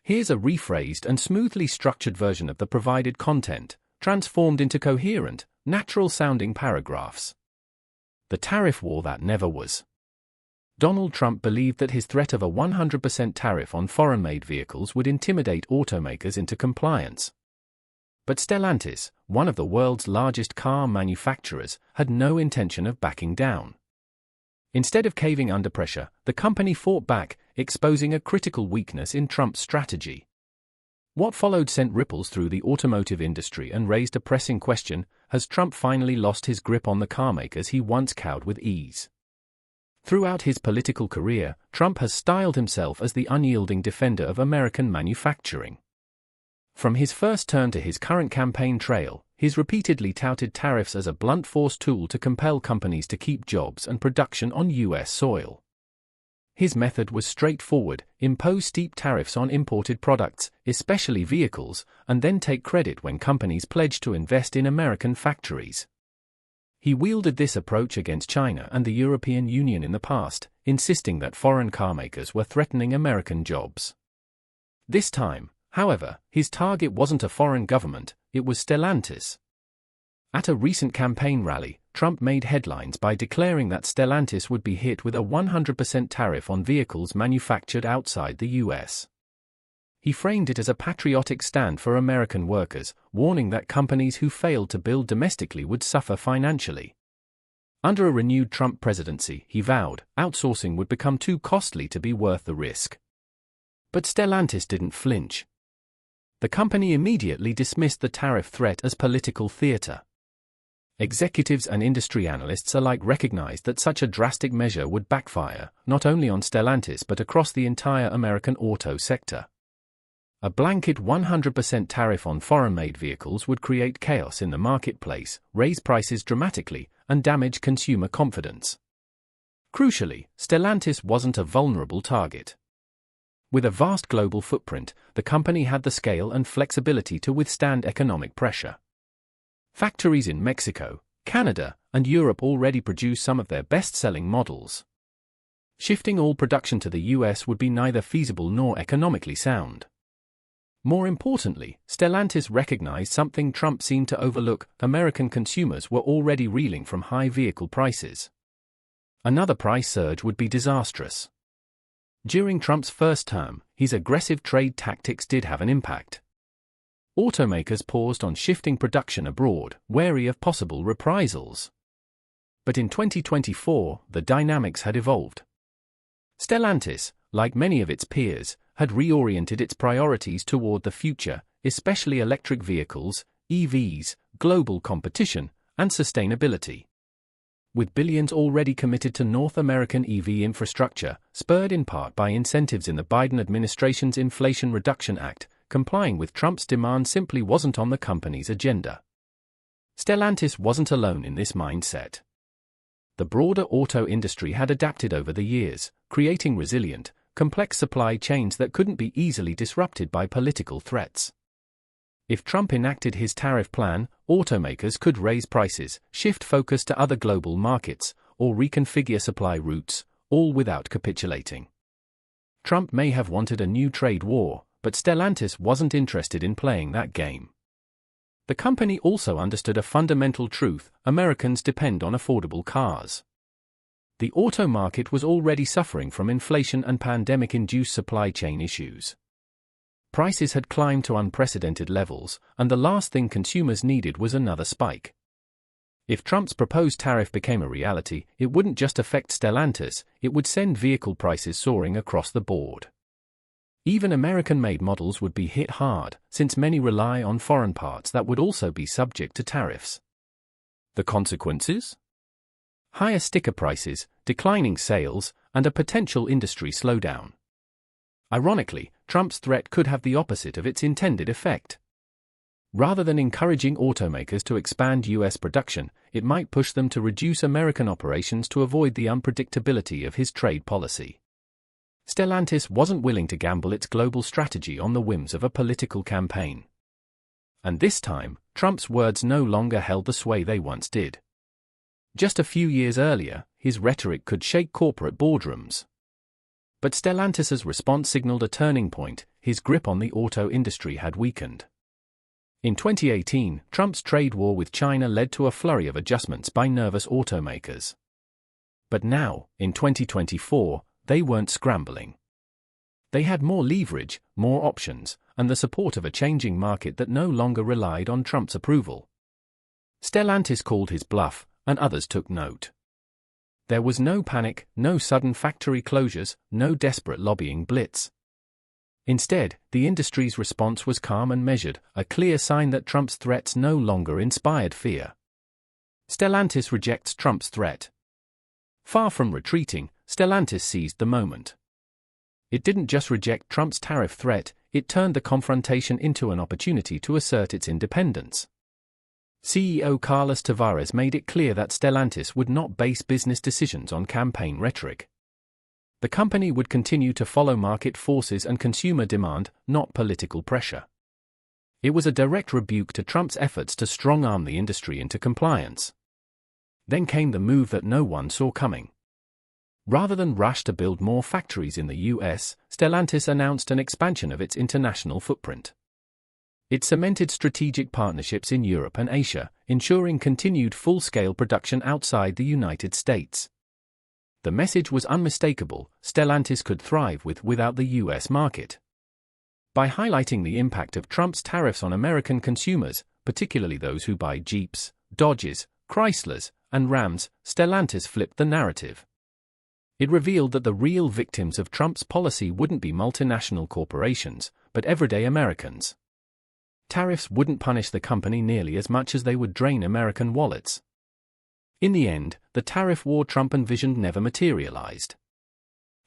Here's a rephrased and smoothly structured version of the provided content, transformed into coherent, natural-sounding paragraphs. The tariff war that never was. Donald Trump believed that his threat of a 100% tariff on foreign-made vehicles would intimidate automakers into compliance. But Stellantis, one of the world's largest car manufacturers, had no intention of backing down. Instead of caving under pressure, the company fought back, exposing a critical weakness in Trump's strategy. What followed sent ripples through the automotive industry and raised a pressing question: has Trump finally lost his grip on the carmakers he once cowed with ease? Throughout his political career, Trump has styled himself as the unyielding defender of American manufacturing. From his first turn to his current campaign trail, he's repeatedly touted tariffs as a blunt force tool to compel companies to keep jobs and production on U.S. soil. His method was straightforward: impose steep tariffs on imported products, especially vehicles, and then take credit when companies pledge to invest in American factories. He wielded this approach against China and the European Union in the past, insisting that foreign carmakers were threatening American jobs. This time, however, his target wasn't a foreign government, it was Stellantis. At a recent campaign rally, Trump made headlines by declaring that Stellantis would be hit with a 100% tariff on vehicles manufactured outside the U.S. He framed it as a patriotic stand for American workers, warning that companies who failed to build domestically would suffer financially. Under a renewed Trump presidency, he vowed, outsourcing would become too costly to be worth the risk. But Stellantis didn't flinch. The company immediately dismissed the tariff threat as political theater. Executives and industry analysts alike recognized that such a drastic measure would backfire, not only on Stellantis but across the entire American auto sector. A blanket 100% tariff on foreign-made vehicles would create chaos in the marketplace, raise prices dramatically, and damage consumer confidence. Crucially, Stellantis wasn't a vulnerable target. With a vast global footprint, the company had the scale and flexibility to withstand economic pressure. Factories in Mexico, Canada, and Europe already produce some of their best-selling models. Shifting all production to the US would be neither feasible nor economically sound. More importantly, Stellantis recognized something Trump seemed to overlook: American consumers were already reeling from high vehicle prices. Another price surge would be disastrous. During Trump's first term, his aggressive trade tactics did have an impact. Automakers paused on shifting production abroad, wary of possible reprisals. But in 2024, the dynamics had evolved. Stellantis, like many of its peers, had reoriented its priorities toward the future, especially electric vehicles, EVs, global competition, and sustainability. With billions already committed to North American EV infrastructure, spurred in part by incentives in the Biden administration's Inflation Reduction Act, complying with Trump's demand simply wasn't on the company's agenda. Stellantis wasn't alone in this mindset. The broader auto industry had adapted over the years, creating resilient, complex supply chains that couldn't be easily disrupted by political threats. If Trump enacted his tariff plan, automakers could raise prices, shift focus to other global markets, or reconfigure supply routes, all without capitulating. Trump may have wanted a new trade war, but Stellantis wasn't interested in playing that game. The company also understood a fundamental truth: Americans depend on affordable cars. The auto market was already suffering from inflation and pandemic-induced supply chain issues. Prices had climbed to unprecedented levels, and the last thing consumers needed was another spike. If Trump's proposed tariff became a reality, it wouldn't just affect Stellantis, it would send vehicle prices soaring across the board. Even American-made models would be hit hard, since many rely on foreign parts that would also be subject to tariffs. The consequences? Higher sticker prices, declining sales, and a potential industry slowdown. Ironically, Trump's threat could have the opposite of its intended effect. Rather than encouraging automakers to expand U.S. production, it might push them to reduce American operations to avoid the unpredictability of his trade policy. Stellantis wasn't willing to gamble its global strategy on the whims of a political campaign. And this time, Trump's words no longer held the sway they once did. Just a few years earlier, his rhetoric could shake corporate boardrooms. But Stellantis's response signaled a turning point. his grip on the auto industry had weakened. In 2018, Trump's trade war with China led to a flurry of adjustments by nervous automakers. But now, in 2024, they weren't scrambling. They had more leverage, more options, and the support of a changing market that no longer relied on Trump's approval. Stellantis called his bluff, and others took note. There was no panic, no sudden factory closures, no desperate lobbying blitz. Instead, the industry's response was calm and measured, a clear sign that Trump's threats no longer inspired fear. Stellantis rejects Trump's threat. Far from retreating, Stellantis seized the moment. It didn't just reject Trump's tariff threat, it turned the confrontation into an opportunity to assert its independence. CEO Carlos Tavares made it clear that Stellantis would not base business decisions on campaign rhetoric. The company would continue to follow market forces and consumer demand, not political pressure. It was a direct rebuke to Trump's efforts to strong-arm the industry into compliance. Then came the move that no one saw coming. Rather than rush to build more factories in the US, Stellantis announced an expansion of its international footprint. It cemented strategic partnerships in Europe and Asia, ensuring continued full-scale production outside the United States. The message was unmistakable: Stellantis could thrive without the US market. By highlighting the impact of Trump's tariffs on American consumers, particularly those who buy Jeeps, Dodges, Chryslers, and Rams, Stellantis flipped the narrative. It revealed that the real victims of Trump's policy wouldn't be multinational corporations, but everyday Americans. Tariffs wouldn't punish the company nearly as much as they would drain American wallets. In the end, the tariff war Trump envisioned never materialized.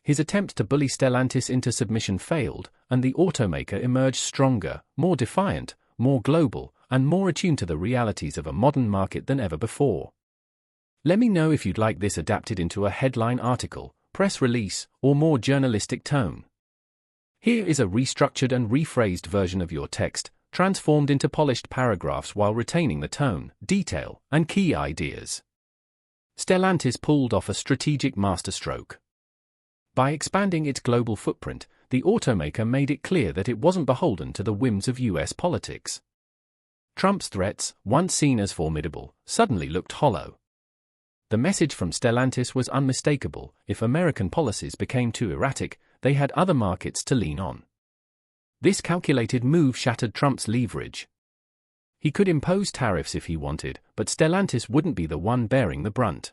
His attempt to bully Stellantis into submission failed, and the automaker emerged stronger, more defiant, more global, and more attuned to the realities of a modern market than ever before. Let me know if you'd like this adapted into a headline article, press release, or more journalistic tone. Here is a restructured and rephrased version of your text, transformed into polished paragraphs while retaining the tone, detail, and key ideas. Stellantis pulled off a strategic masterstroke. By expanding its global footprint, the automaker made it clear that it wasn't beholden to the whims of US politics. Trump's threats, once seen as formidable, suddenly looked hollow. The message from Stellantis was unmistakable: if American policies became too erratic, they had other markets to lean on. This calculated move shattered Trump's leverage. He could impose tariffs if he wanted, but Stellantis wouldn't be the one bearing the brunt.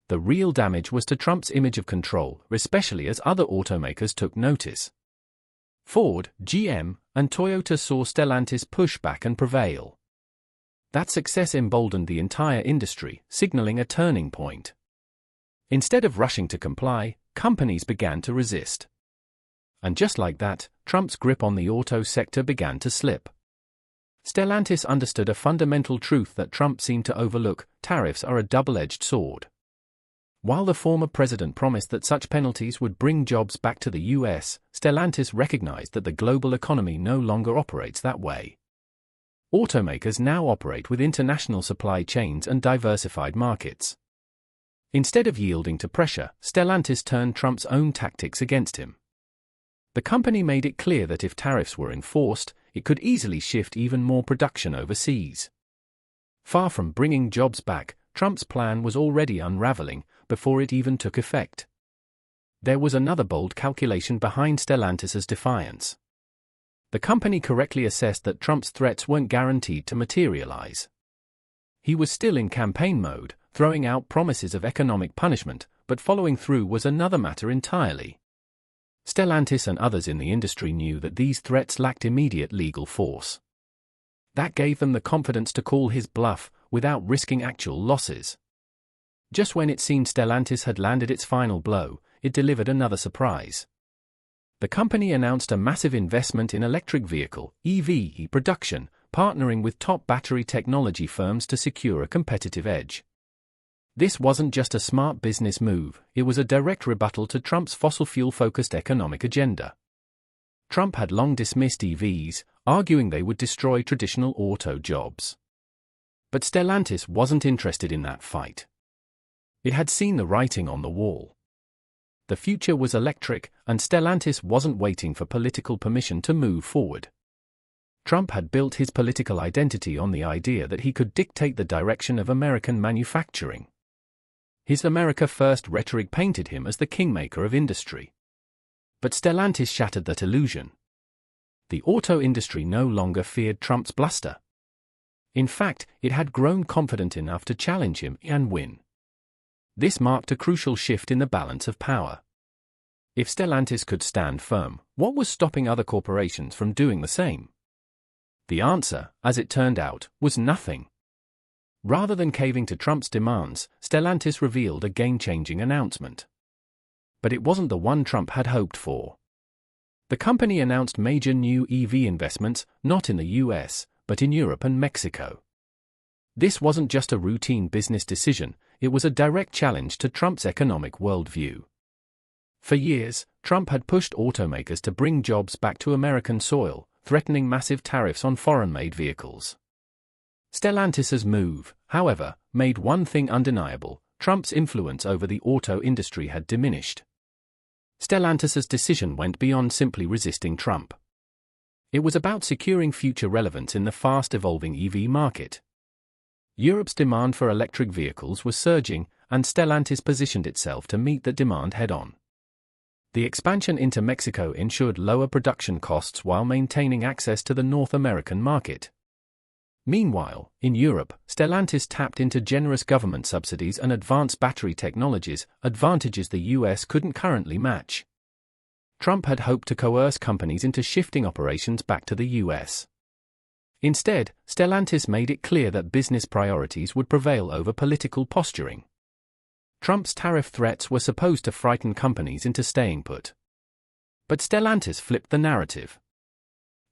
The real damage was to Trump's image of control, especially as other automakers took notice. Ford, GM, and Toyota saw Stellantis push back and prevail. That success emboldened the entire industry, signaling a turning point. Instead of rushing to comply, companies began to resist. And just like that, Trump's grip on the auto sector began to slip. Stellantis understood a fundamental truth that Trump seemed to overlook: tariffs are a double-edged sword. While the former president promised that such penalties would bring jobs back to the US, Stellantis recognized that the global economy no longer operates that way. Automakers now operate with international supply chains and diversified markets. Instead of yielding to pressure, Stellantis turned Trump's own tactics against him. The company made it clear that if tariffs were enforced, it could easily shift even more production overseas. Far from bringing jobs back, Trump's plan was already unraveling before it even took effect. There was another bold calculation behind Stellantis's defiance. The company correctly assessed that Trump's threats weren't guaranteed to materialize. He was still in campaign mode, throwing out promises of economic punishment, but following through was another matter entirely. Stellantis and others in the industry knew that these threats lacked immediate legal force. That gave them the confidence to call his bluff, without risking actual losses. Just when it seemed Stellantis had landed its final blow, it delivered another surprise. The company announced a massive investment in electric vehicle (EV) production, partnering with top battery technology firms to secure a competitive edge. This wasn't just a smart business move, it was a direct rebuttal to Trump's fossil fuel-focused economic agenda. Trump had long dismissed EVs, arguing they would destroy traditional auto jobs. But Stellantis wasn't interested in that fight. It had seen the writing on the wall. The future was electric, and Stellantis wasn't waiting for political permission to move forward. Trump had built his political identity on the idea that he could dictate the direction of American manufacturing. His America First rhetoric painted him as the kingmaker of industry. But Stellantis shattered that illusion. The auto industry no longer feared Trump's bluster. In fact, it had grown confident enough to challenge him and win. This marked a crucial shift in the balance of power. If Stellantis could stand firm, what was stopping other corporations from doing the same? The answer, as it turned out, was nothing. Rather than caving to Trump's demands, Stellantis revealed a game-changing announcement. But it wasn't the one Trump had hoped for. The company announced major new EV investments, not in the US, but in Europe and Mexico. This wasn't just a routine business decision, it was a direct challenge to Trump's economic worldview. For years, Trump had pushed automakers to bring jobs back to American soil, threatening massive tariffs on foreign-made vehicles. Stellantis's move, however, made one thing undeniable: Trump's influence over the auto industry had diminished. Stellantis's decision went beyond simply resisting Trump. It was about securing future relevance in the fast-evolving EV market. Europe's demand for electric vehicles was surging, and Stellantis positioned itself to meet that demand head-on. The expansion into Mexico ensured lower production costs while maintaining access to the North American market. Meanwhile, in Europe, Stellantis tapped into generous government subsidies and advanced battery technologies, advantages the US couldn't currently match. Trump had hoped to coerce companies into shifting operations back to the US. Instead, Stellantis made it clear that business priorities would prevail over political posturing. Trump's tariff threats were supposed to frighten companies into staying put. But Stellantis flipped the narrative.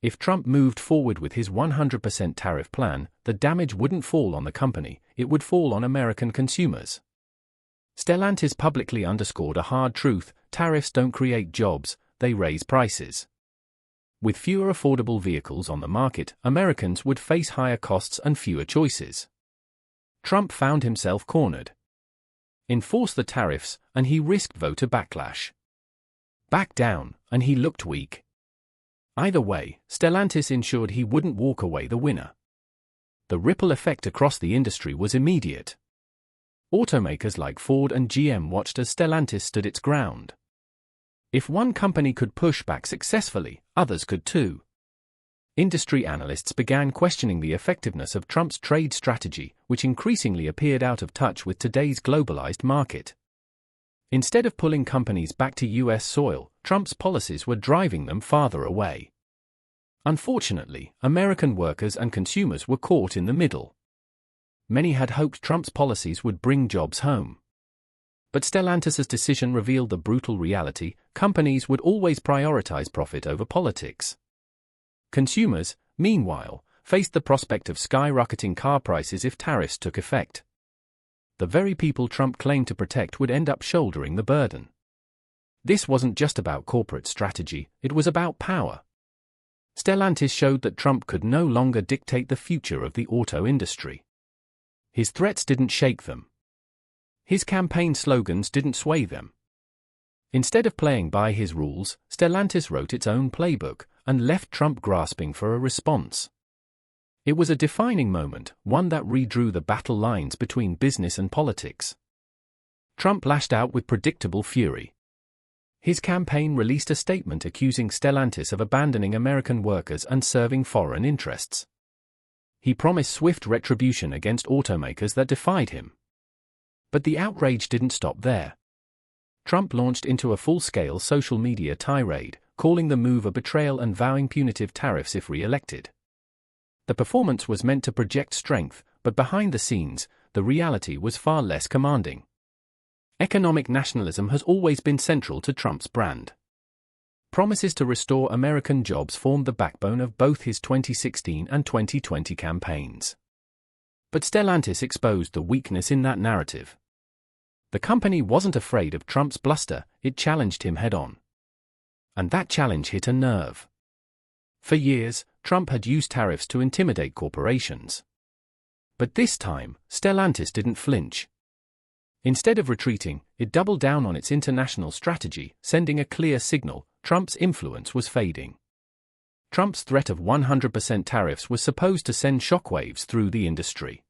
If Trump moved forward with his 100% tariff plan, the damage wouldn't fall on the company, it would fall on American consumers. Stellantis publicly underscored a hard truth: tariffs don't create jobs, they raise prices. With fewer affordable vehicles on the market, Americans would face higher costs and fewer choices. Trump found himself cornered. Enforce the tariffs, and he risked voter backlash. Back down, and he looked weak. Either way, Stellantis ensured he wouldn't walk away the winner. The ripple effect across the industry was immediate. Automakers like Ford and GM watched as Stellantis stood its ground. If one company could push back successfully, others could too. Industry analysts began questioning the effectiveness of Trump's trade strategy, which increasingly appeared out of touch with today's globalized market. Instead of pulling companies back to US soil, Trump's policies were driving them farther away. Unfortunately, American workers and consumers were caught in the middle. Many had hoped Trump's policies would bring jobs home. But Stellantis's decision revealed the brutal reality: companies would always prioritize profit over politics. Consumers, meanwhile, faced the prospect of skyrocketing car prices if tariffs took effect. The very people Trump claimed to protect would end up shouldering the burden. This wasn't just about corporate strategy, it was about power. Stellantis showed that Trump could no longer dictate the future of the auto industry. His threats didn't shake them. His campaign slogans didn't sway them. Instead of playing by his rules, Stellantis wrote its own playbook and left Trump grasping for a response. It was a defining moment, one that redrew the battle lines between business and politics. Trump lashed out with predictable fury. His campaign released a statement accusing Stellantis of abandoning American workers and serving foreign interests. He promised swift retribution against automakers that defied him. But the outrage didn't stop there. Trump launched into a full-scale social media tirade, calling the move a betrayal and vowing punitive tariffs if re-elected. The performance was meant to project strength, but behind the scenes, the reality was far less commanding. Economic nationalism has always been central to Trump's brand. Promises to restore American jobs formed the backbone of both his 2016 and 2020 campaigns. But Stellantis exposed the weakness in that narrative. The company wasn't afraid of Trump's bluster, it challenged him head-on. And that challenge hit a nerve. For years, Trump had used tariffs to intimidate corporations. But this time, Stellantis didn't flinch. Instead of retreating, it doubled down on its international strategy, sending a clear signal: Trump's influence was fading. Trump's threat of 100% tariffs was supposed to send shockwaves through the industry.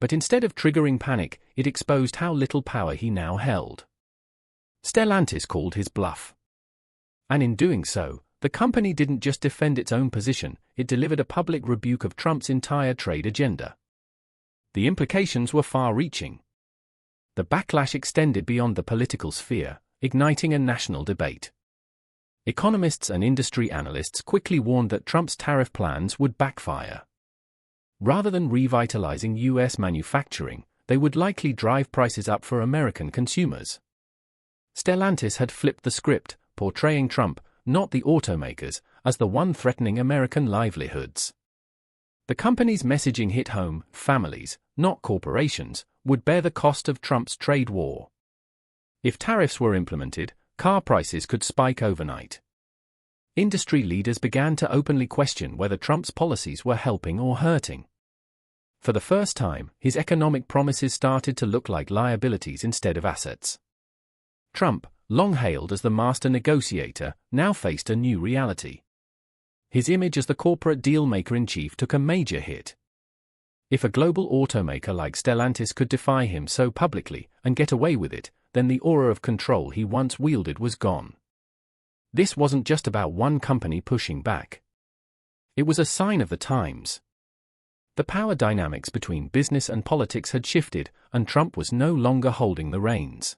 But instead of triggering panic, it exposed how little power he now held. Stellantis called his bluff. And in doing so, the company didn't just defend its own position, it delivered a public rebuke of Trump's entire trade agenda. The implications were far-reaching. The backlash extended beyond the political sphere, igniting a national debate. Economists and industry analysts quickly warned that Trump's tariff plans would backfire. Rather than revitalizing U.S. manufacturing, they would likely drive prices up for American consumers. Stellantis had flipped the script, portraying Trump, not the automakers, as the one threatening American livelihoods. The company's messaging hit home: families, not corporations, would bear the cost of Trump's trade war. If tariffs were implemented, car prices could spike overnight. Industry leaders began to openly question whether Trump's policies were helping or hurting. For the first time, his economic promises started to look like liabilities instead of assets. Trump, long hailed as the master negotiator, now faced a new reality. His image as the corporate deal-maker-in-chief took a major hit. If a global automaker like Stellantis could defy him so publicly and get away with it, then the aura of control he once wielded was gone. This wasn't just about one company pushing back. It was a sign of the times. The power dynamics between business and politics had shifted, and Trump was no longer holding the reins.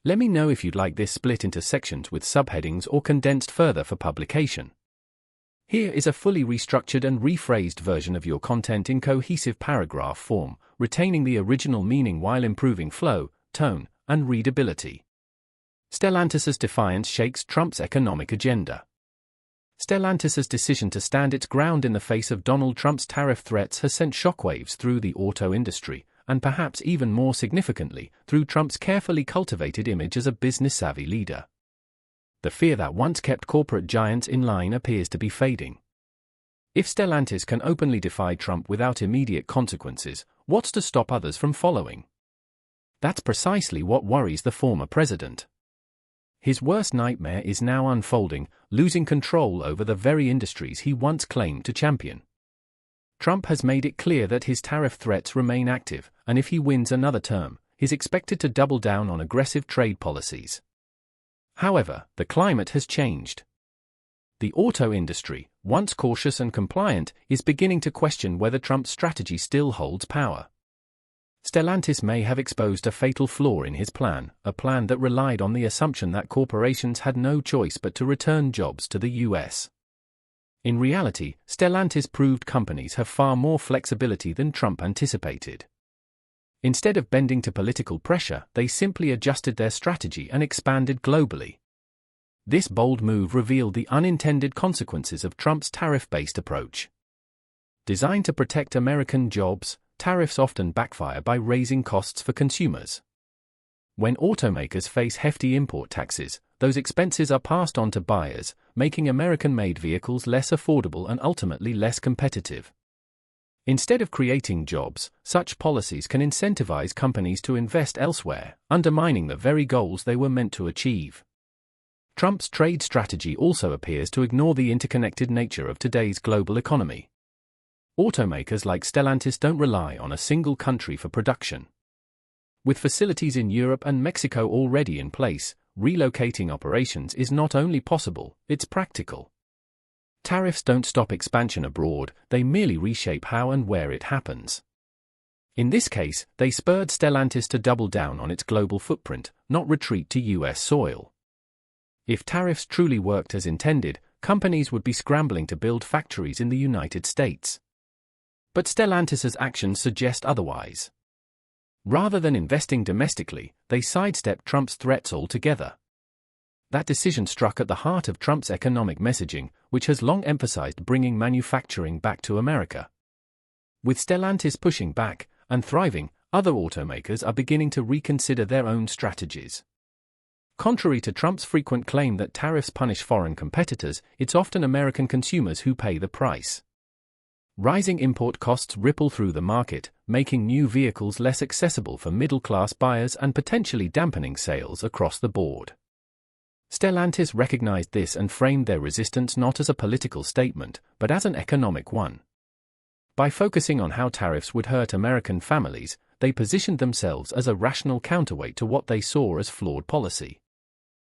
Let me know if you'd like this split into sections with subheadings or condensed further for publication. Here is a fully restructured and rephrased version of your content in cohesive paragraph form, retaining the original meaning while improving flow, tone, and readability. Stellantis's defiance shakes Trump's economic agenda. Stellantis's decision to stand its ground in the face of Donald Trump's tariff threats has sent shockwaves through the auto industry, and perhaps even more significantly, through Trump's carefully cultivated image as a business-savvy leader. The fear that once kept corporate giants in line appears to be fading. If Stellantis can openly defy Trump without immediate consequences, what's to stop others from following? That's precisely what worries the former president. His worst nightmare is now unfolding, losing control over the very industries he once claimed to champion. Trump has made it clear that his tariff threats remain active, and if he wins another term, he's expected to double down on aggressive trade policies. However, the climate has changed. The auto industry, once cautious and compliant, is beginning to question whether Trump's strategy still holds power. Stellantis may have exposed a fatal flaw in his plan, a plan that relied on the assumption that corporations had no choice but to return jobs to the U.S. In reality, Stellantis proved companies have far more flexibility than Trump anticipated. Instead of bending to political pressure, they simply adjusted their strategy and expanded globally. This bold move revealed the unintended consequences of Trump's tariff-based approach. Designed to protect American jobs, tariffs often backfire by raising costs for consumers. When automakers face hefty import taxes, those expenses are passed on to buyers, making American-made vehicles less affordable and ultimately less competitive. Instead of creating jobs, such policies can incentivize companies to invest elsewhere, undermining the very goals they were meant to achieve. Trump's trade strategy also appears to ignore the interconnected nature of today's global economy. Automakers like Stellantis don't rely on a single country for production. With facilities in Europe and Mexico already in place, relocating operations is not only possible, it's practical. Tariffs don't stop expansion abroad, they merely reshape how and where it happens. In this case, they spurred Stellantis to double down on its global footprint, not retreat to U.S. soil. If tariffs truly worked as intended, companies would be scrambling to build factories in the United States. But Stellantis's actions suggest otherwise. Rather than investing domestically, they sidestepped Trump's threats altogether. That decision struck at the heart of Trump's economic messaging, which has long emphasized bringing manufacturing back to America. With Stellantis pushing back and thriving, other automakers are beginning to reconsider their own strategies. Contrary to Trump's frequent claim that tariffs punish foreign competitors, it's often American consumers who pay the price. Rising import costs ripple through the market, making new vehicles less accessible for middle-class buyers and potentially dampening sales across the board. Stellantis recognized this and framed their resistance not as a political statement, but as an economic one. By focusing on how tariffs would hurt American families, they positioned themselves as a rational counterweight to what they saw as flawed policy.